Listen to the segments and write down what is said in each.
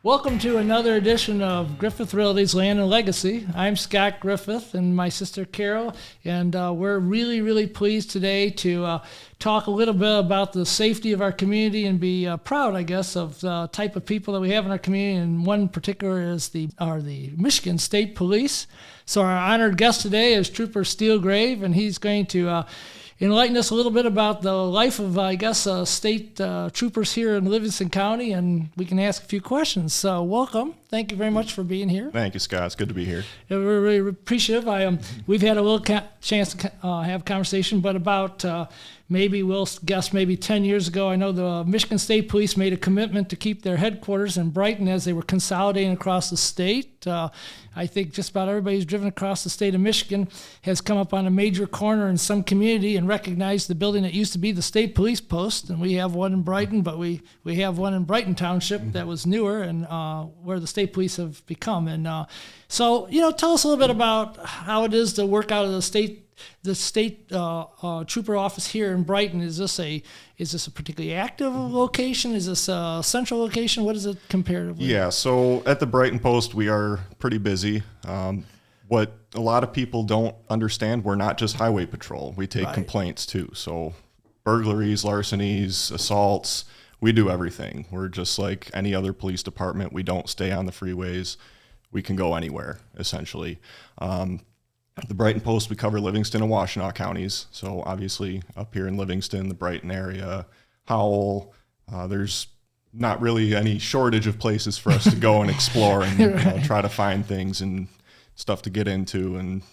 Welcome to another edition of Griffith Realty's Land and Legacy. I'm Scott Griffith and my sister Carol, and we're really pleased today to talk a little bit about the safety of our community and be proud, I guess, of the type of people that we have in our community. And one particular is the Michigan State Police. So our honored guest today is Trooper Staelgraeve, and he's going to enlighten us a little bit about the life of, state troopers here in Livingston County, and we can ask a few questions. So welcome. Thank you very much for being here. Thank you, Scott. It's good to be here. Yeah, we're really appreciative. We've had a little chance to have a conversation, but about maybe 10 years ago, I know the Michigan State Police made a commitment to keep their headquarters in Brighton as they were consolidating across the state. I think just about everybody who's driven across the state of Michigan has come up on a major corner in some community and recognized the building that used to be the state police post. And we have one in Brighton, but we have one in Brighton Township that was newer and where the state police have become. And so, tell us a little bit about how it is to work out of the state trooper office here in Brighton. Is this a particularly active location? Is this a central location? What is it comparatively? Yeah, so at the Brighton Post, we are pretty busy. What a lot of people don't understand, we're not just highway patrol. We take complaints too. So burglaries, larcenies, assaults, we do everything. We're just like any other police department. We don't stay on the freeways. We can go anywhere, essentially. The Brighton Post, we cover Livingston and Washtenaw counties. So obviously up here in Livingston, the Brighton area, Howell, there's not really any shortage of places for us to go and explore and try to find things and stuff to get into, and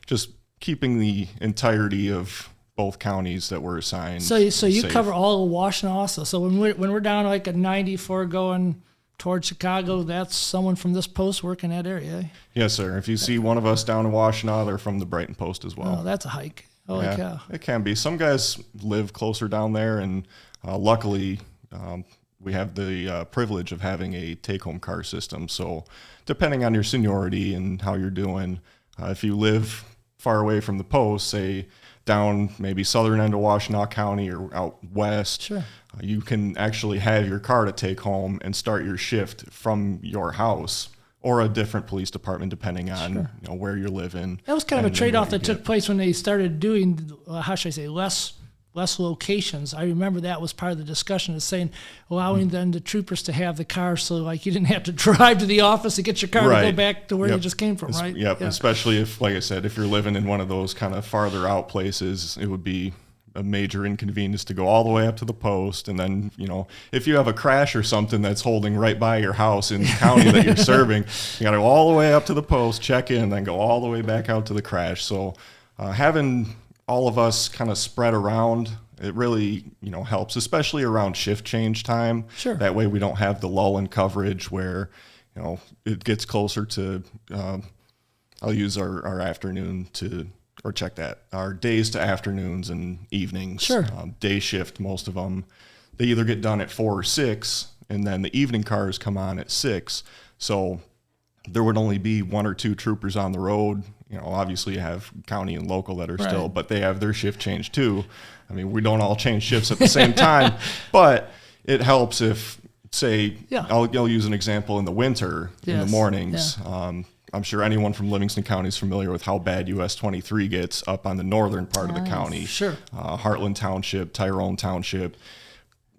just keeping the entirety of both counties that we're assigned. So you safe. cover all of Washtenaw also. So when we're down like at 94 going towards Chicago, that's someone from this post working that area. Yes, sir. If you see one of us down in Washtenaw, they're from the Brighton Post as well. Oh, that's a hike. Holy cow. It can be. Some guys live closer down there, and luckily we have the privilege of having a take-home car system. So depending on your seniority and how you're doing, if you live far away from the post, say down maybe southern end of Washtenaw County or out west, sure, you can actually have your car to take home and start your shift from your house or a different police department, depending on where you're living. That was kind of a trade-off that took place when they started doing, less locations. I remember that was part of the discussion, is saying allowing then the troopers to have the car, so like you didn't have to drive to the office to get your car to go back to where you just came from, right? Yep. Yeah. Especially if, like I said, if you're living in one of those kind of farther out places, it would be a major inconvenience to go all the way up to the post. And then, if you have a crash or something that's holding right by your house in the county that you're serving, you got to go all the way up to the post, check in, then go all the way back out to the crash. So having all of us kind of spread around, it really, helps, especially around shift change time. Sure. That way we don't have the lull in coverage where, it gets closer to, I'll use our afternoon to, or check that, our days to afternoons and evenings. Sure. Day shift, most of them, they either get done at 4 or 6, and then the evening cars come on at 6. So there would only be 1 or 2 troopers on the road. Obviously you have county and local that are still, but they have their shift change too. I mean, we don't all change shifts at the same time, but it helps if, say, I'll use an example in the winter, in the mornings. I'm sure anyone from Livingston County is familiar with how bad US 23 gets up on the northern part of the county. Sure. Heartland Township, Tyrone Township.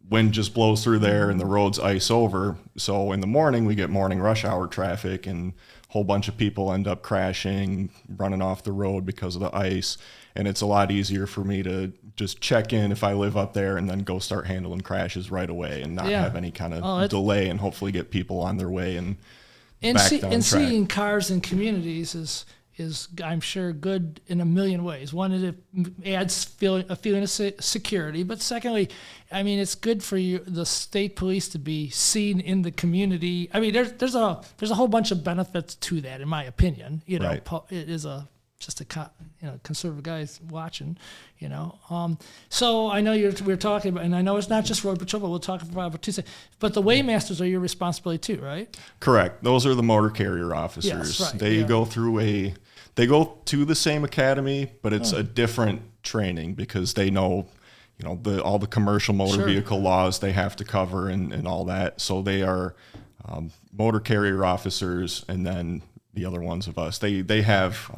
Wind just blows through there and the roads ice over. So in the morning, we get morning rush hour traffic, and a whole bunch of people end up crashing, running off the road because of the ice. And it's a lot easier for me to just check in if I live up there and then go start handling crashes right away and not have any kind of delay, and hopefully get people on their way and back down track. Seeing cars in communities is I'm sure good in a million ways. One is it adds a feeling of security, but secondly, I mean, it's good for the state police to be seen in the community. I mean, there's a whole bunch of benefits to that, in my opinion. It is just a conservative guys watching, So I know we're talking about, and I know it's not just road patrol, but we'll talk about Tuesday. But the waymasters are your responsibility too, right? Correct. Those are the motor carrier officers. Yes, right. They go through they go to the same academy, but it's a different training because they know, all the commercial motor vehicle laws they have to cover and all that. So they are motor carrier officers, and then the other ones of us. They have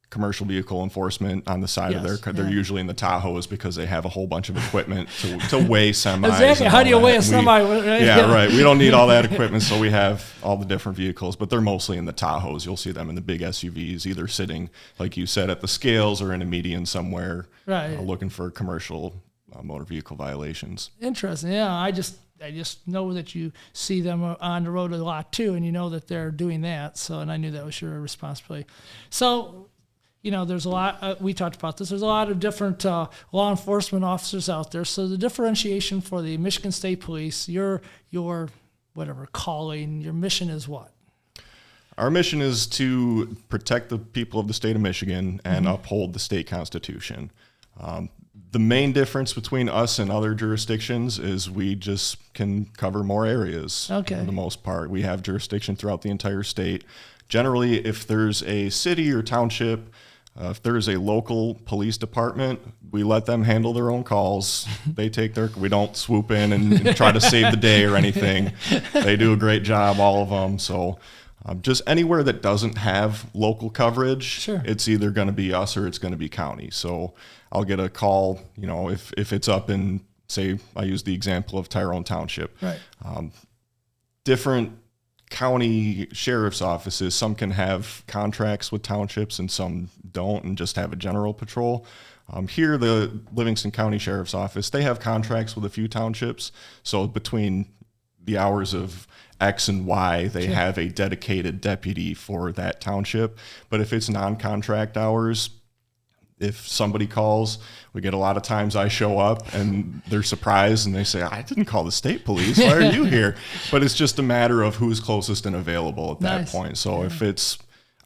commercial vehicle enforcement on the side of their. They're usually in the Tahoes because they have a whole bunch of equipment to weigh semis. Exactly. How do you weigh a semi? Yeah, right. We don't need all that equipment, so we have all the different vehicles, but they're mostly in the Tahoes. You'll see them in the big SUVs, either sitting, like you said, at the scales or in a median somewhere, looking for commercial motor vehicle violations. Interesting. Yeah, I just know that you see them on the road a lot too, and you know that they're doing that. So, and I knew that was your responsibility. So, there's a lot, we talked about this, there's a lot of different law enforcement officers out there. So the differentiation for the Michigan State Police, your calling, your mission is what? Our mission is to protect the people of the state of Michigan and uphold the state constitution. The main difference between us and other jurisdictions is we just can cover more areas for the most part. We have jurisdiction throughout the entire state. Generally, if there's a city or township, if there's a local police department, we let them handle their own calls. They take we don't swoop in and try to save the day or anything. They do a great job, all of them. So just anywhere that doesn't have local coverage, it's either going to be us or it's going to be county. So I'll get a call, if it's up in, say, I use the example of Tyrone Township. Right. Different county sheriff's offices, some can have contracts with townships and some don't and just have a general patrol. Here, the Livingston County Sheriff's Office, they have contracts with a few townships. So between the hours of X and Y, they have a dedicated deputy for that township. But if it's non-contract hours, if somebody calls, we get a lot of times I show up and they're surprised and they say, I didn't call the state police. Why are you here? But it's just a matter of who's closest and available at that point. So if it's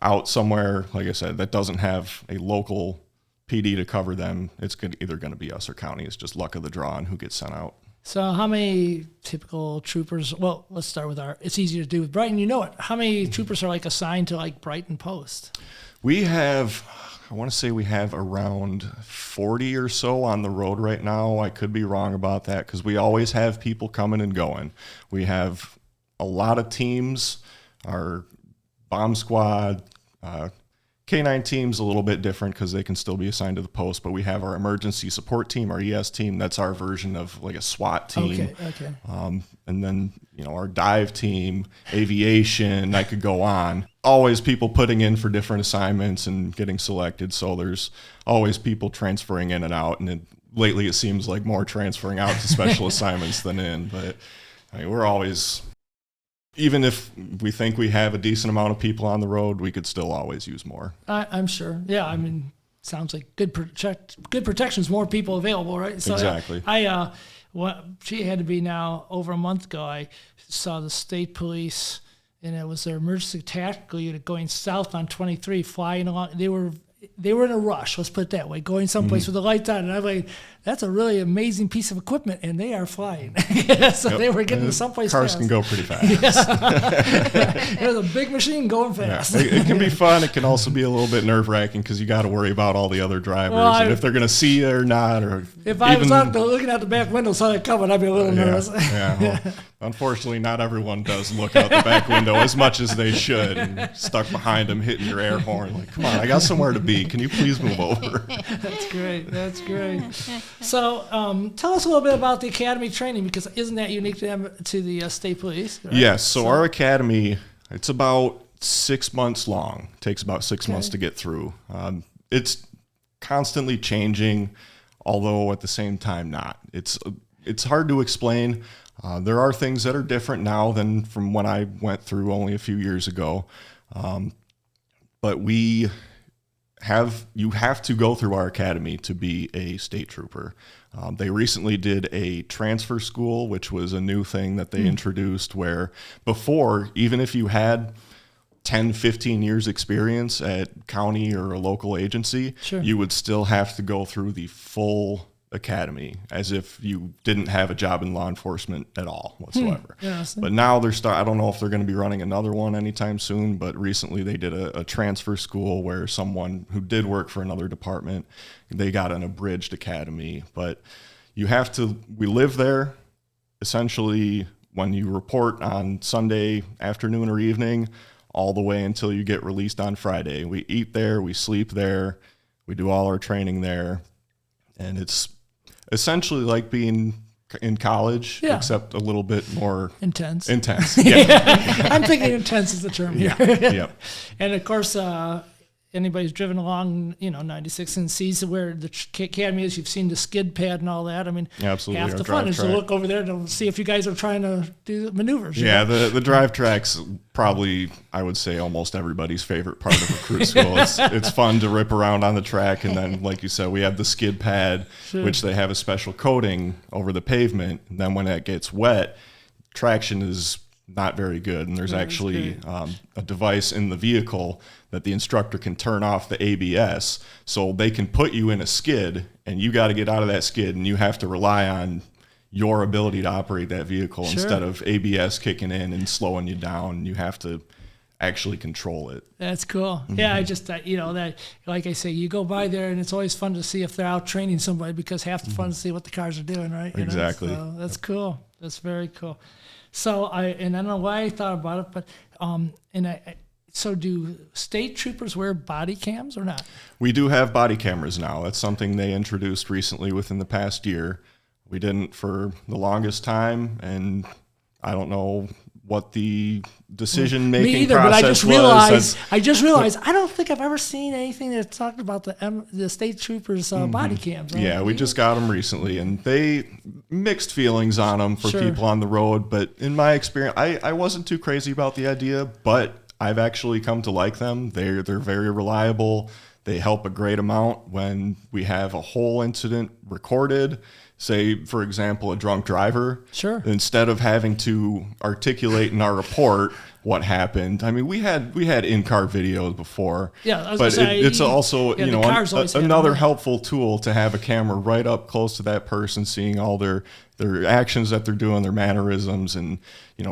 out somewhere, like I said, that doesn't have a local PD to cover them, it's either going to be us or county. It's just luck of the draw on who gets sent out. So how many typical troopers, well, let's start with it's easier to do with Brighton, how many troopers are assigned to Brighton Post? We have, I want to say we have around 40 or so on the road right now. I could be wrong about that because we always have people coming and going. We have a lot of teams. Our bomb squad, K9 team's a little bit different because they can still be assigned to the post, but we have our emergency support team, our ES team. That's our version of a SWAT team. Okay. And then, our dive team, aviation, I could go on. Always people putting in for different assignments and getting selected. So there's always people transferring in and out. And lately it seems like more transferring out to special assignments than in. But we're always, even if we think we have a decent amount of people on the road, we could still always use more. I'm sure. Yeah, sounds like good protection's more people available, right? So exactly. She had to be now over a month ago. I saw the state police, and it was their emergency tactical unit going south on 23, flying along. They were in a rush, let's put it that way, going someplace with the lights on. And I'm like, that's a really amazing piece of equipment, and they are flying. So they were getting to someplace cars fast. Can go pretty fast. There's a big machine going fast. Yeah. It can be fun. It can also be a little bit nerve-wracking because you got to worry about all the other drivers and if they're going to see you or not. Or if I was looking out the back window, saw it coming, I'd be a little nervous. Well, unfortunately, not everyone does look out the back window as much as they should. And stuck behind them, hitting your air horn. Like, come on, I got somewhere to be. Can you please move over? That's great. So tell us a little bit about the academy training, because isn't that unique to the state police? Right? Yes. So our academy, it's about 6 months long. It takes about 6 months to get through. It's constantly changing, although at the same time not. It's hard to explain. There are things that are different now than from when I went through only a few years ago. But you have to go through our academy to be a state trooper. They recently did a transfer school, which was a new thing that they introduced, where before, even if you had 10, 15 years experience at county or a local agency, you would still have to go through the full academy as if you didn't have a job in law enforcement at all whatsoever. But now I don't know if they're going to be running another one anytime soon, but recently they did a transfer school where someone who did work for another department, they got an abridged academy. But we live there essentially when you report on Sunday afternoon or evening, all the way until you get released on Friday. We eat there, we sleep there, we do all our training there, and it's essentially like being in college, except a little bit more intense. Yeah. I'm thinking intense is the term here. Yep. And of course, anybody's driven along, 96 and sees where the academy is. You've seen the skid pad and all that. I mean, absolutely. Half the fun is to look over there to see if you guys are trying to do maneuvers. Yeah, the drive track's probably, I would say, almost everybody's favorite part of recruit school. It's fun to rip around on the track, and then, like you said, we have the skid pad, which they have a special coating over the pavement. And then when it gets wet, traction is not very good, and there's actually a device in the vehicle that the instructor can turn off the ABS, so they can put you in a skid, and you got to get out of that skid, and you have to rely on your ability to operate that vehicle instead of ABS kicking in and slowing you down. You have to actually control it. That's cool. Yeah, I just that like I say, you go by there, and it's always fun to see if they're out training somebody, because half the fun is to see what the cars are doing, right? Exactly. So that's cool. That's very cool. So I don't know why I thought about it, but so do state troopers wear body cams or not? We do have body cameras now. That's something they introduced recently within the past year. We didn't for the longest time, and I don't know what the decision-making process was. I just realized I don't think I've ever seen anything that talked about the state troopers' body cams. Right? Yeah, we just got them recently, and they mixed feelings on them for people on the road. But in my experience, I wasn't too crazy about the idea, but I've actually come to like them. They're very reliable. They help a great amount when we have a whole incident recorded. Say, for example, a drunk driver. Sure. Instead of having to articulate in our report what happened. I mean, we had in-car videos before. Yeah, I was but gonna say, it's also another them. helpful tool to have a camera right up close to that person, seeing all their actions that they're doing, their mannerisms, and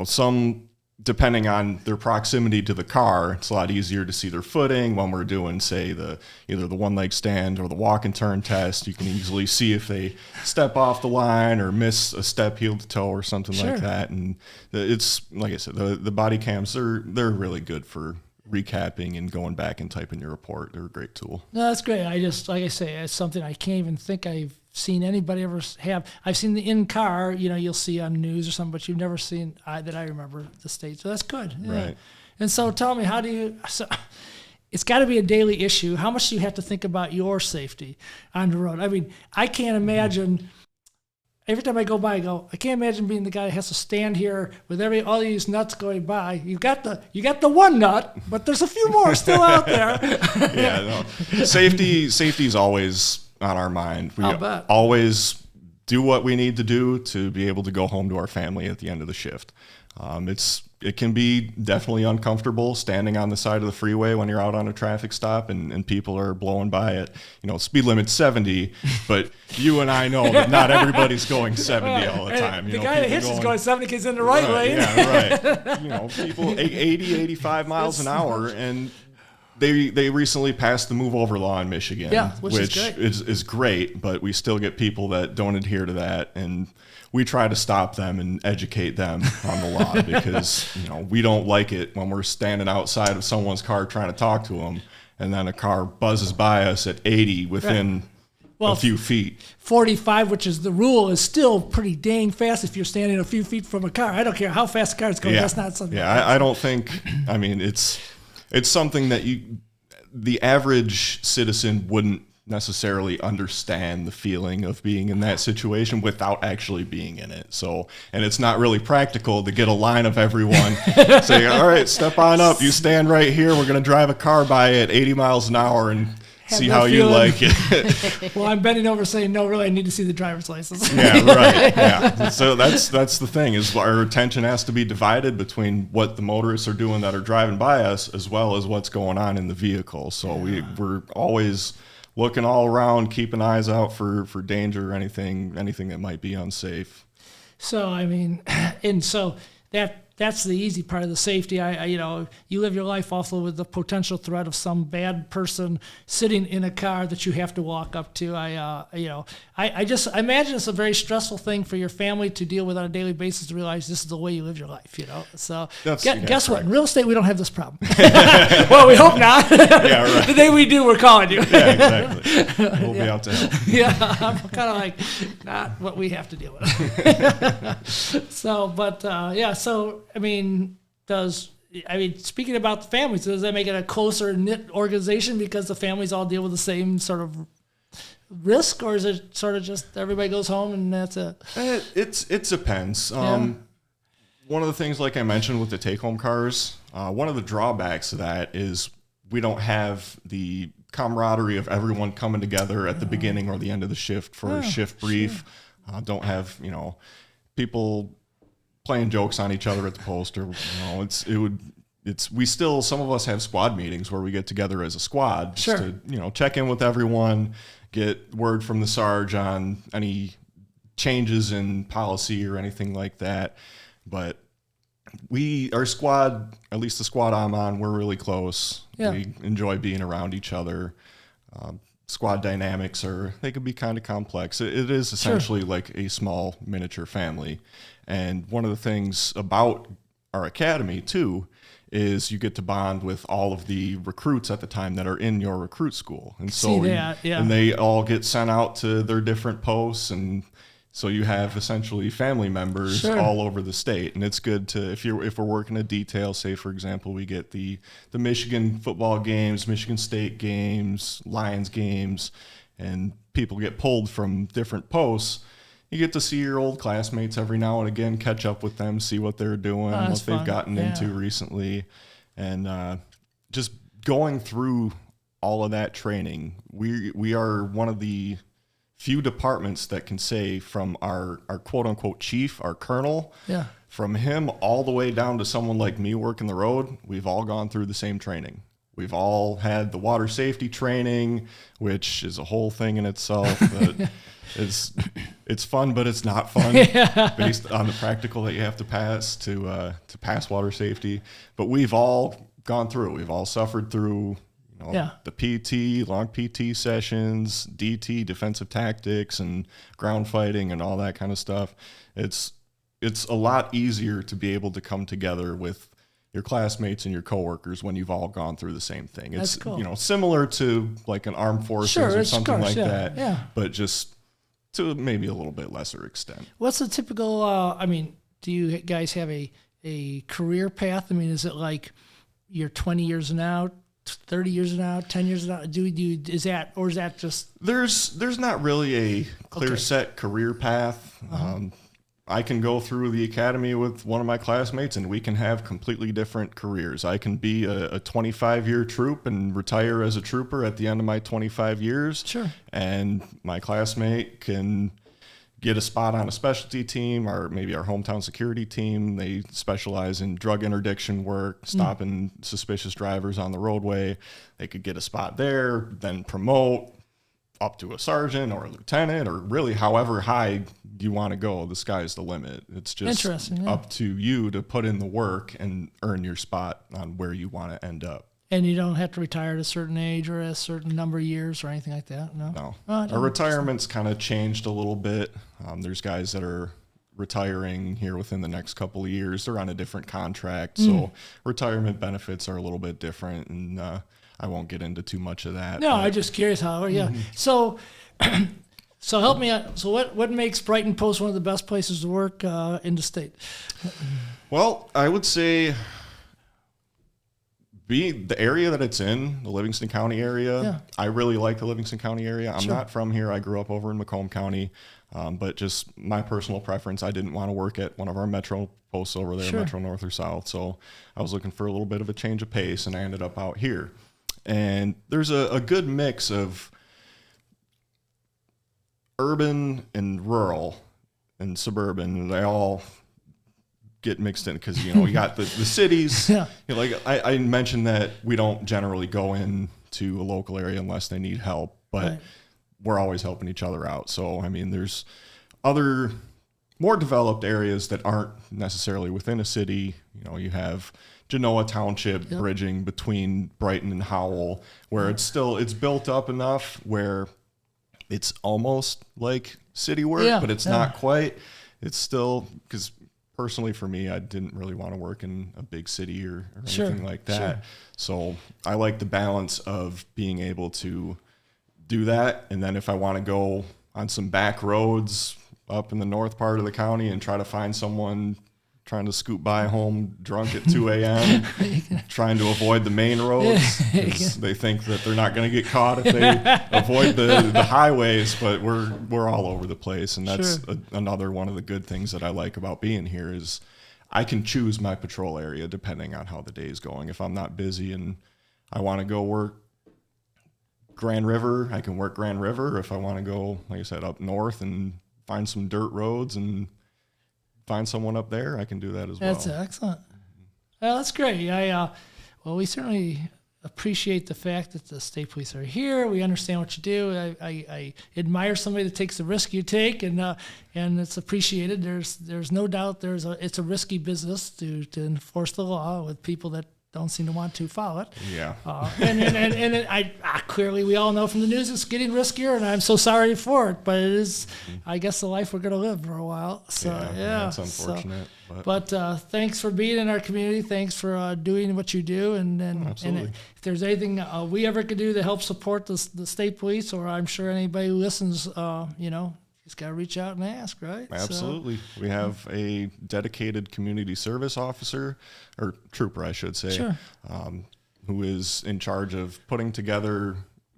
some. Depending on their proximity to the car, it's a lot easier to see their footing when we're doing, say, either the one-leg stand or the walk and turn test. You can easily see if they step off the line or miss a step heel to toe or something like that. And it's, like I said, the body cams, they're really good for recapping and going back and typing your report. They're a great tool. No, that's great. I just, like I say, it's something I can't even think I've seen anybody ever have. I've seen the in-car, you'll see on news or something, but you've never seen that I remember the state. So that's good. Yeah. Right. And so tell me, it's got to be a daily issue. How much do you have to think about your safety on the road? I mean, I can't imagine. Every time I go by, I can't imagine being the guy that has to stand here with all these nuts going by. You got the one nut, but there's a few more still out there. Yeah, no. Safety's always on our mind. We always do what we need to do to be able to go home to our family at the end of the shift. It can be definitely uncomfortable standing on the side of the freeway when you're out on a traffic stop and people are blowing by at, speed limit's 70, but you and I know that not everybody's going 70 all the time. The guy that hits is going 70 because in the right lane. Yeah, right. People 80, 85 miles an hour, and they recently passed the move over law in Michigan, which is great, but we still get people that don't adhere to that, and we try to stop them and educate them on the law because we don't like it when we're standing outside of someone's car trying to talk to them, and then a car buzzes by us at 80 within a few feet. 45, which is the rule, is still pretty dang fast if you're standing a few feet from a car. I don't care how fast the car's going. That's not something. Yeah, I don't think. I mean, it's something that the average citizen wouldn't necessarily understand the feeling of being in that situation without actually being in it. So, and it's not really practical to get a line of everyone saying, all right, step on up. You stand right here. We're going to drive a car by at 80 miles an hour and see how you like it. Well, I'm bending over saying, no, really, I need to see the driver's license. Yeah, right. Yeah. So that's the thing, is our attention has to be divided between what the motorists are doing that are driving by us as well as what's going on in the vehicle. So we're always looking all around, keeping eyes out for danger or anything that might be unsafe. So, I mean, and so that that's the easy part of the safety. I you live your life also with the potential threat of some bad person sitting in a car that you have to walk up to. I imagine it's a very stressful thing for your family to deal with on a daily basis, to realize this is the way you live your life, So guess what? In real estate, we don't have this problem. Well, we hope not. Yeah, right. The day we do, we're calling you. Yeah, exactly. We'll be out to help. Yeah, I'm kind of like, not what we have to deal with. So, speaking about the families, does that make it a closer knit organization because the families all deal with the same sort of risk, or is it sort of just everybody goes home and that's it? It depends. One of the things, like I mentioned with the take-home cars, one of the drawbacks of that is we don't have the camaraderie of everyone coming together at the beginning or the end of the shift for a shift brief. Sure. Don't have people playing jokes on each other at the post, or we still, some of us have squad meetings where we get together as a squad just to check in with everyone, get word from the Sarge on any changes in policy or anything like that. But our squad, at least the squad I'm on, we're really close. Yeah. We enjoy being around each other. Squad dynamics they could be kind of complex. It is essentially like a small miniature family. And one of the things about our academy too is you get to bond with all of the recruits at the time that are in your recruit school. And so and they all get sent out to their different posts, and so you have essentially family members all over the state. And it's good to, if we're working a detail, say for example, we get the Michigan football games, Michigan State games, Lions games, and people get pulled from different posts. You get to see your old classmates every now and again, catch up with them, see what they're doing, what they've gotten into recently. And just going through all of that training, we are one of the few departments that can say, from our quote unquote chief, our colonel, from him all the way down to someone like me working the road, we've all gone through the same training. We've all had the water safety training, which is a whole thing in itself. But it's fun, but it's not fun based on the practical that you have to pass to pass water safety. But we've all gone through it. We've all suffered through the PT, long PT sessions, DT, defensive tactics, and ground fighting and all that kind of stuff. It's a lot easier to be able to come together with your classmates and your coworkers when you've all gone through the same thing. It's similar to like an armed forces or something like that, but just to maybe a little bit lesser extent. What's the typical, do you guys have a career path? I mean, is it like you're 20 years and out, 30 years and out, 10 years and out? Is that just... There's not really a clear set career path. I can go through the academy with one of my classmates and we can have completely different careers. I can be a 25-year troop and retire as a trooper at the end of my 25 years. Sure. And my classmate can get a spot on a specialty team, or maybe our hometown security team. They specialize in drug interdiction work, stopping suspicious drivers on the roadway. They could get a spot there, then promote up to a sergeant or a lieutenant, or really however high you want to go. The sky's the limit. It's just up to you to put in the work and earn your spot on where you want to end up. And you don't have to retire at a certain age or a certain number of years or anything like that? No. Our retirement's kind of changed a little bit. There's guys that are retiring here within the next couple of years. They're on a different contract, so retirement benefits are a little bit different, and I won't get into too much of that. No, I'm just curious how. So help me out. So what makes Brighton Post one of the best places to work in the state? Well, I would say the area that it's in, the Livingston County area. Yeah. I really like the Livingston County area. I'm not from here. I grew up over in Macomb County, but just my personal preference, I didn't want to work at one of our metro posts over there, Metro North or South. So I was looking for a little bit of a change of pace, and I ended up out here. And there's a good mix of urban and rural and suburban. They all get mixed in because, you got the cities. I mentioned that we don't generally go into a local area unless they need help, but we're always helping each other out. So, there's other more developed areas that aren't necessarily within a city. You know, you have Genoa Township bridging between Brighton and Howell, where it's built up enough where it's almost like city work, but it's not quite. It's still, because personally for me, I didn't really want to work in a big city or anything like that. So I like the balance of being able to do that. And then if I want to go on some back roads up in the north part of the county and try to find someone trying to scoot by home drunk at 2 a.m., trying to avoid the main roads. They think that they're not going to get caught if they avoid the highways, but we're all over the place. And that's another one of the good things that I like about being here is I can choose my patrol area depending on how the day is going. If I'm not busy and I want to go work Grand River, I can work Grand River. If I want to go, like I said, up north and find some dirt roads and find someone up there, I can do that as well. That's excellent. Well, that's great. Well, we certainly appreciate the fact that the state police are here. We understand what you do. I admire somebody that takes the risk you take, and it's appreciated. There's no doubt it's a risky business to enforce the law with people that don't seem to want to follow it. Yeah. I clearly, we all know from the news it's getting riskier, and I'm so sorry for it. But it is, I guess, the life we're going to live for a while. So that's unfortunate. But thanks for being in our community. Thanks for doing what you do. And if there's anything we ever could do to help support the state police, or I'm sure anybody who listens, just got to reach out and ask, right? Absolutely. So, we have a dedicated community service officer, or trooper, I should say, who is in charge of putting together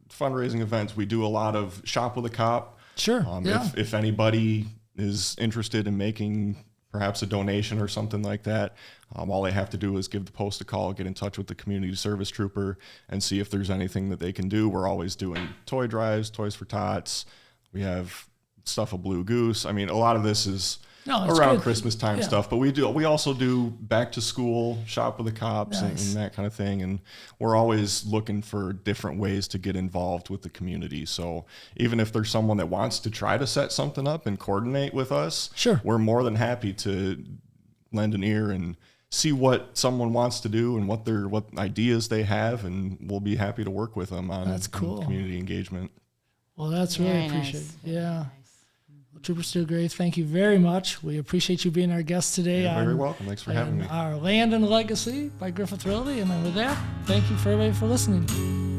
fundraising events. We do a lot of Shop with a Cop. If anybody is interested in making perhaps a donation or something like that, all they have to do is give the post a call, get in touch with the community service trooper, and see if there's anything that they can do. We're always doing toy drives, Toys for Tots. We have stuff a Blue Goose. I mean, a lot of this is around Christmas time stuff, but we also do back to school, Shop with the Cops, and that kind of thing. And we're always looking for different ways to get involved with the community. So even if there's someone that wants to try to set something up and coordinate with us, we're more than happy to lend an ear and see what someone wants to do and what ideas they have, and we'll be happy to work with them on community engagement. Well, that's really appreciated. Yeah. Trooper Staelgraeve, thank you very much. We appreciate you being our guest today. You're very welcome. Thanks for having me. Our Land and Legacy by Griffith Realty. And with that, thank you for everybody for listening.